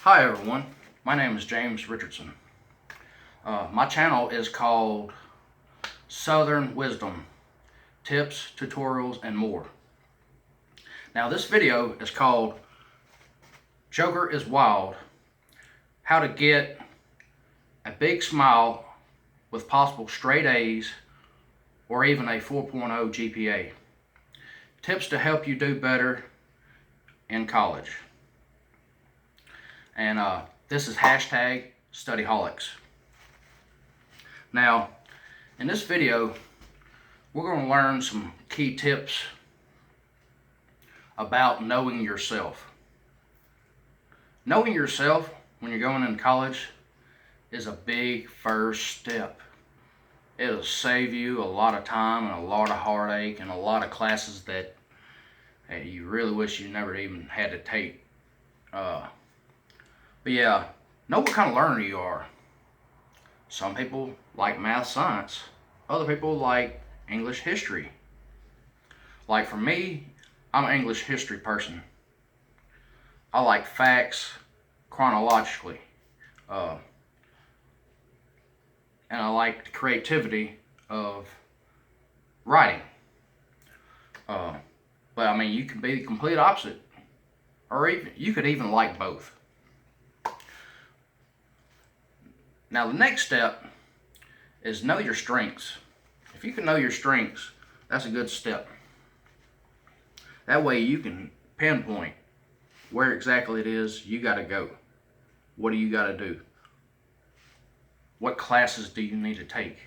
Hi everyone, my name is James Richardson. My channel is called Southern Wisdom, Tips, Tutorials, and More. Now this video is called Joker is Wild, How to Get a Big Smile with Possible Straight A's or even a 4.0 GPA. Tips to help you do better in college. And this is hashtag Studyholics. Now, in this video, we're going to learn some key tips about knowing yourself. Knowing yourself when you're going into college is a big first step. It'll save you a lot of time and a lot of heartache and a lot of classes that you really wish you never even had to take. But yeah, know what kind of learner you are. Some people like math, science. Other people like English history. Like for me, I'm an English history person. I like facts chronologically. And I like the creativity of writing. But I mean, you can be the complete opposite. Or even you could even like both. Now the next step is know your strengths. If you can know your strengths, that's a good step. That way you can pinpoint where exactly it is you got to go. What do you got to do? What classes do you need to take?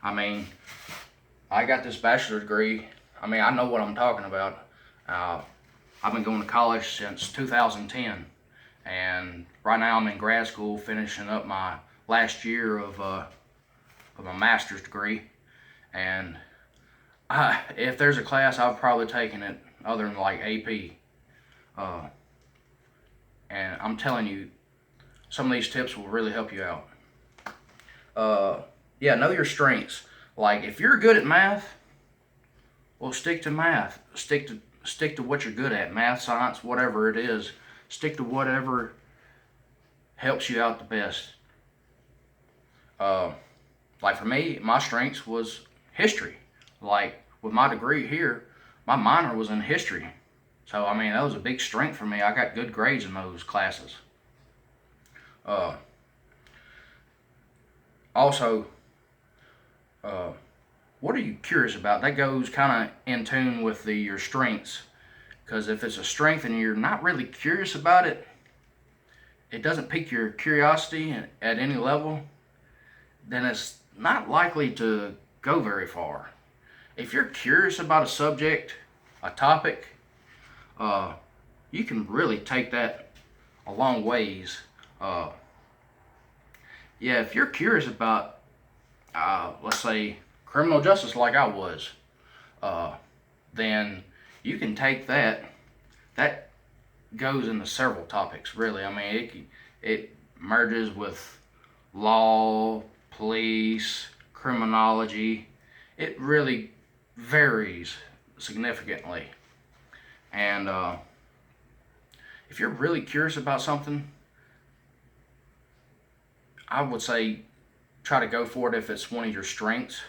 I mean, I got this bachelor's degree. I mean, I know what I'm talking about. I've been going to college since 2010. And right now I'm in grad school finishing up my last year of my master's degree. And if there's a class, I've probably taken it other than like AP. And I'm telling you, some of these tips will really help you out. Yeah, know your strengths. Like if you're good at math, well, stick to math. Stick to what you're good at. Math, science, whatever it is. Stick to whatever helps you out the best. Like for me, my strengths was history. Like with my degree here, my minor was in history. So I mean, that was a big strength for me. I got good grades in those classes. Also, what are you curious about? That goes kind of in tune with your strengths. Because if it's a strength and you're not really curious about it, it doesn't pique your curiosity at any level, then it's not likely to go very far. If you're curious about a subject, a topic, you can really take that a long ways. Yeah, if you're curious about, let's say, criminal justice like I was, then you can take that. That goes into several topics, really. I mean, it merges with law, police, criminology. It really varies significantly. And if you're really curious about something, I would say try to go for it if it's one of your strengths.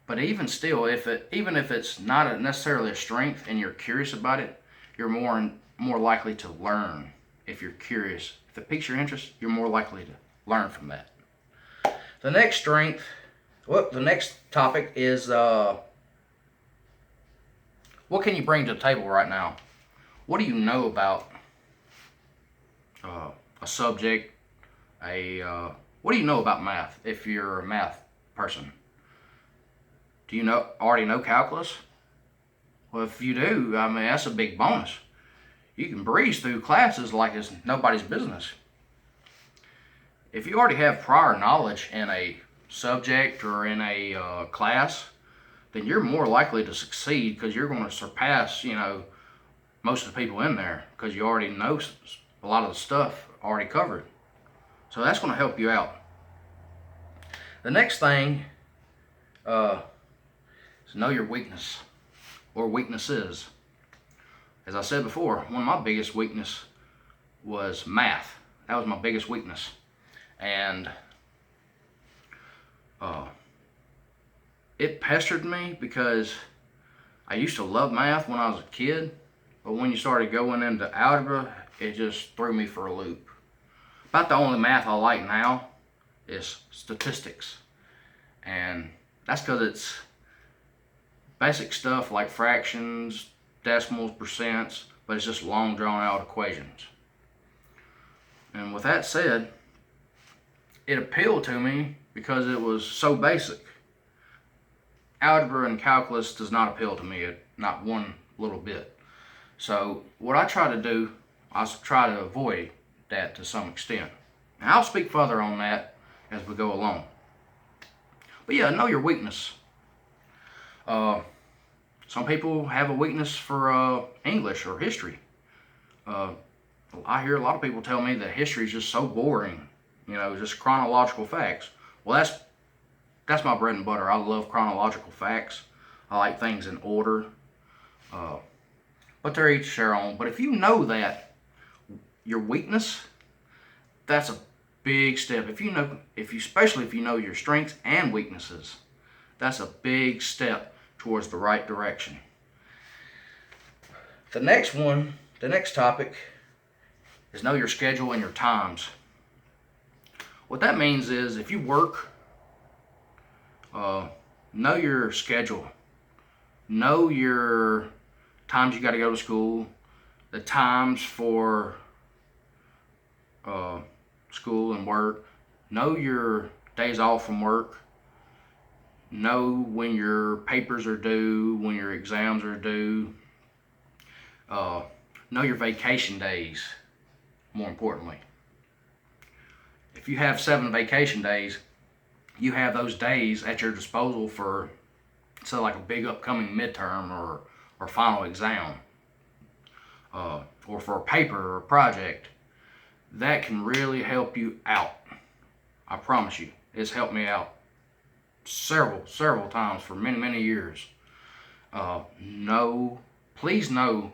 But even still, even if it's not necessarily a strength and you're curious about it, you're more likely to learn if you're curious. If it piques your interest, you're more likely to learn from that. The next topic is what can you bring to the table right now? What do you know about a subject? What do you know about math if you're a math person? Do you already know calculus? Well, if you do, I mean, that's a big bonus. You can breeze through classes like it's nobody's business. If you already have prior knowledge in a subject or in a class, then you're more likely to succeed because you're going to surpass, most of the people in there because you already know a lot of the stuff already covered. So that's going to help you out. The next thing is know your weakness or weaknesses. As I said before, one of my biggest weaknesses was math. That was my biggest weakness. And it pestered me because I used to love math when I was a kid, but when you started going into algebra, it just threw me for a loop. About the only math I like now is statistics. And that's because it's basic stuff like fractions, decimals, percents, but it's just long drawn out equations. And with that said, it appealed to me because it was so basic. Algebra and calculus does not appeal to me, not one little bit. So what I try to do, I try to avoid that to some extent. And I'll speak further on that as we go along. But yeah, know your weakness. Some people have a weakness for English or history. I hear a lot of people tell me that history is just so boring, just chronological facts. Well, that's my bread and butter. I love chronological facts. I like things in order. But they're each their own. But if you know that your weakness, that's a big step. Especially if you know your strengths and weaknesses, that's a big step towards the right direction. The next topic is know your schedule and your times. What that means is if you work, know your schedule. Know your times you got to go to school, the times for school and work. Know your days off from work. Know when your papers are due, when your exams are due. Know your vacation days, more importantly. If you have 7 vacation days, you have those days at your disposal for, say, like a big upcoming midterm or final exam, or for a paper or a project. That can really help you out. I promise you, it's helped me out several times for many years. Please know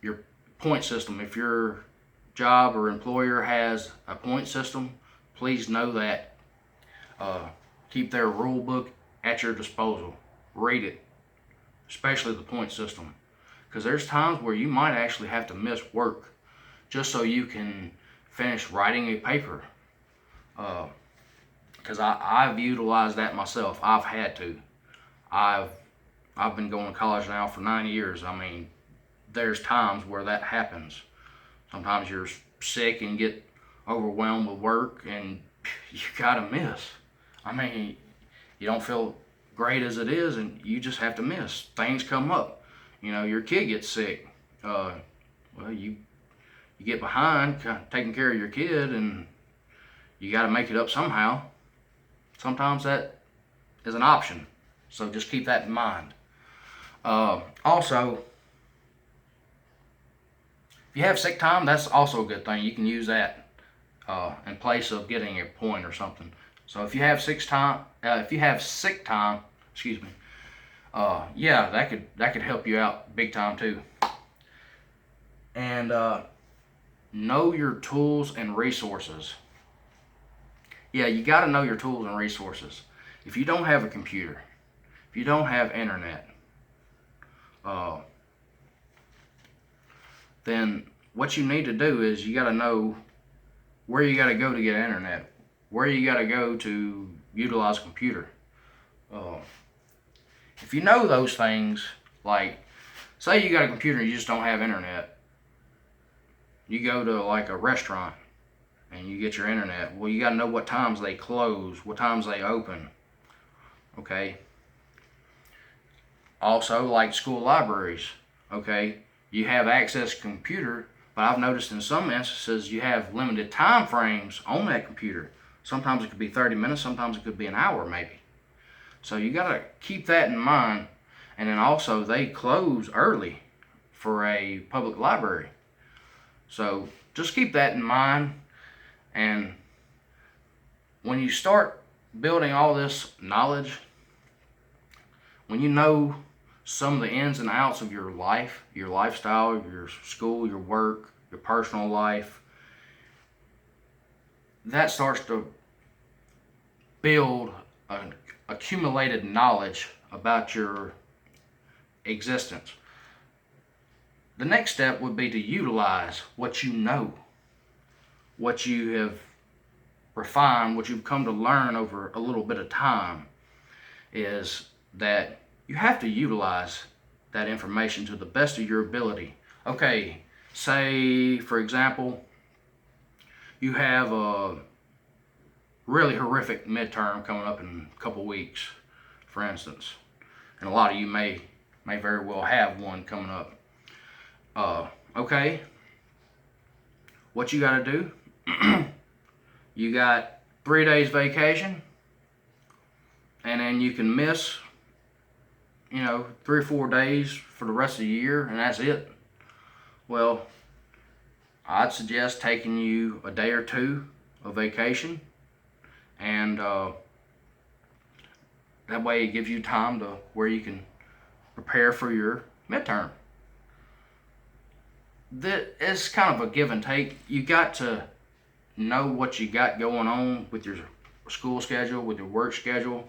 your point system. If your job or employer has a point system, please know that. Keep their rule book at your disposal. Read it, especially the point system, because there's times where you might actually have to miss work just so you can finish writing a paper. Because I've utilized that myself. I've had to. I've been going to college now for 9 years. I mean, there's times where that happens. Sometimes you're sick and get overwhelmed with work and you gotta miss. I mean, you don't feel great as it is and you just have to miss. Things come up. Your kid gets sick. You get behind taking care of your kid and you gotta make it up somehow. Sometimes that is an option. So just keep that in mind. Also, if you have sick time, that's also a good thing. You can use that in place of getting a point or something. So if you have sick time, excuse me, yeah, that could help you out big time too. And know your tools and resources. Yeah, you got to know your tools and resources. If you don't have a computer, if you don't have internet, then what you need to do is you got to know where you got to go to get internet, where you got to go to utilize a computer. If you know those things, like say you got a computer and you just don't have internet, you go to like a restaurant and you get your internet. Well, you got to know what times they close, what times they open. Okay. Also, like school libraries. Okay, you have access to a computer, but I've noticed in some instances you have limited time frames on that computer. Sometimes it could be 30 minutes, sometimes it could be an hour maybe. So you got to keep that in mind. And then also they close early for a public library. So just keep that in mind. And when you start building all this knowledge, when you know some of the ins and outs of your life, your lifestyle, your school, your work, your personal life, that starts to build an accumulated knowledge about your existence. The next step would be to utilize what you know, what you have refined, what you've come to learn over a little bit of time, is that you have to utilize that information to the best of your ability. Okay, say for example, you have a really horrific midterm coming up in a couple weeks, for instance, and a lot of you may very well have one coming up. Okay, what you got to do? You got 3 days vacation, and then you can miss, 3 or 4 days for the rest of the year, and that's it. Well, I'd suggest taking you a day or two of vacation, and that way it gives you time to where you can prepare for your midterm. It's kind of a give and take. You got to know what you got going on with your school schedule, with your work schedule,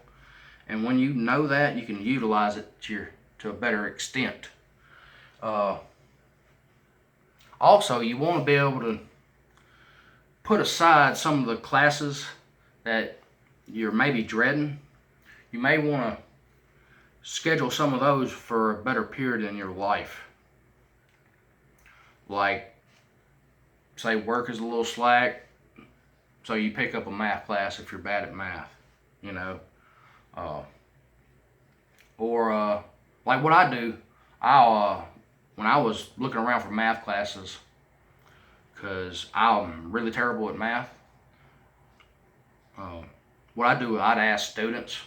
and when you know that, you can utilize it to a better extent. Also, you want to be able to put aside some of the classes that you're maybe dreading. You may want to schedule some of those for a better period in your life. Like, say work is a little slack, so you pick up a math class if you're bad at math, or like what I do, when I was looking around for math classes, because I'm really terrible at math, what I do, I'd ask students,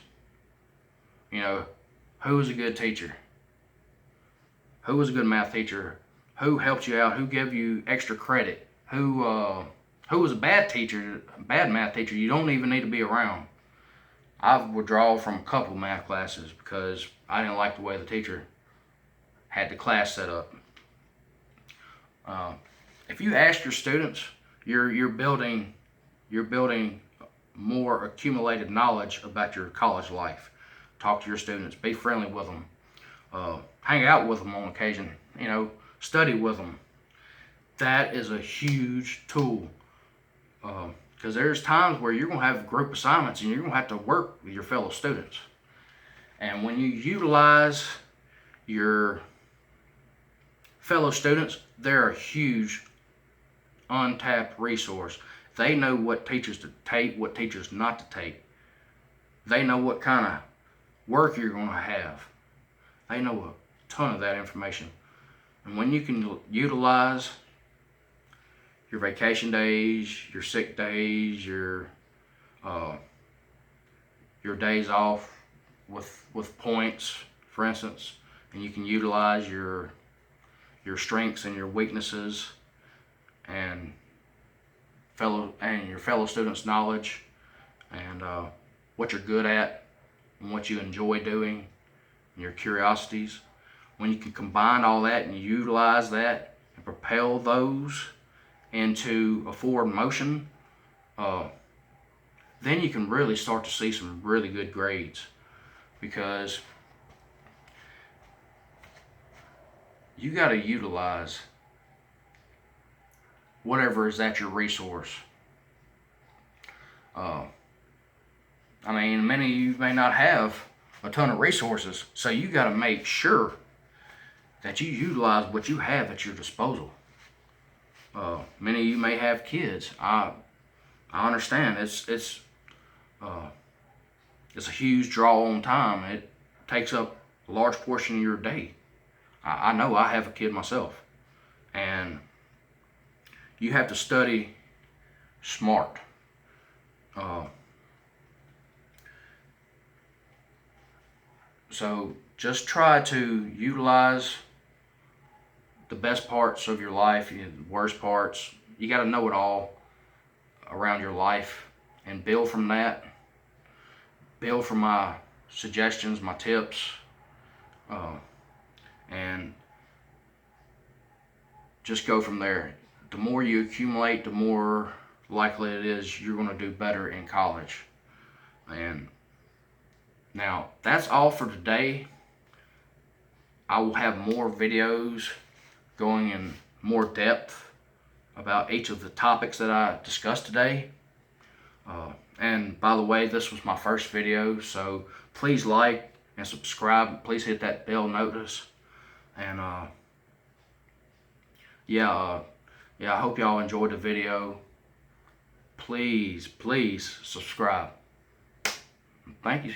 who was a good teacher? Who was a good math teacher? Who helped you out? Who gave you extra credit? Who was a bad teacher, a bad math teacher you don't even need to be around? I withdrew from a couple math classes because I didn't like the way the teacher had the class set up. If you ask your students, you're building more accumulated knowledge about your college life. Talk to your students, be friendly with them, hang out with them on occasion, study with them. That is a huge tool, because there's times where you're going to have group assignments and you're going to have to work with your fellow students. And when you utilize your fellow students, they're a huge untapped resource. They know what teachers to take, what teachers not to take. They know what kind of work you're going to have. They know a ton of that information. And when you can utilize your vacation days, your sick days, your days off with points, for instance, and you can utilize your strengths and your weaknesses and your fellow students' knowledge, and what you're good at and what you enjoy doing, and your curiosities. When you can combine all that and utilize that and propel those into a forward motion, then you can really start to see some really good grades, because you got to utilize whatever is at your resource. Many of you may not have a ton of resources, so you got to make sure that you utilize what you have at your disposal. Many of you may have kids. I understand it's a huge draw on time. It takes up a large portion of your day. I know I have a kid myself, and you have to study smart. So just try to utilize the best parts of your life, the worst parts. You got to know it all around your life and build from that. Build from my suggestions, my tips, and just go from there. the more you accumulate, the more likely it is you're going to do better in college. And now that's all for today. I will have more videos going in more depth about each of the topics that I discussed today. And by the way, this was my first video, so please like and subscribe. Please hit that bell notice. And yeah, I hope y'all enjoyed the video. Please subscribe. Thank you.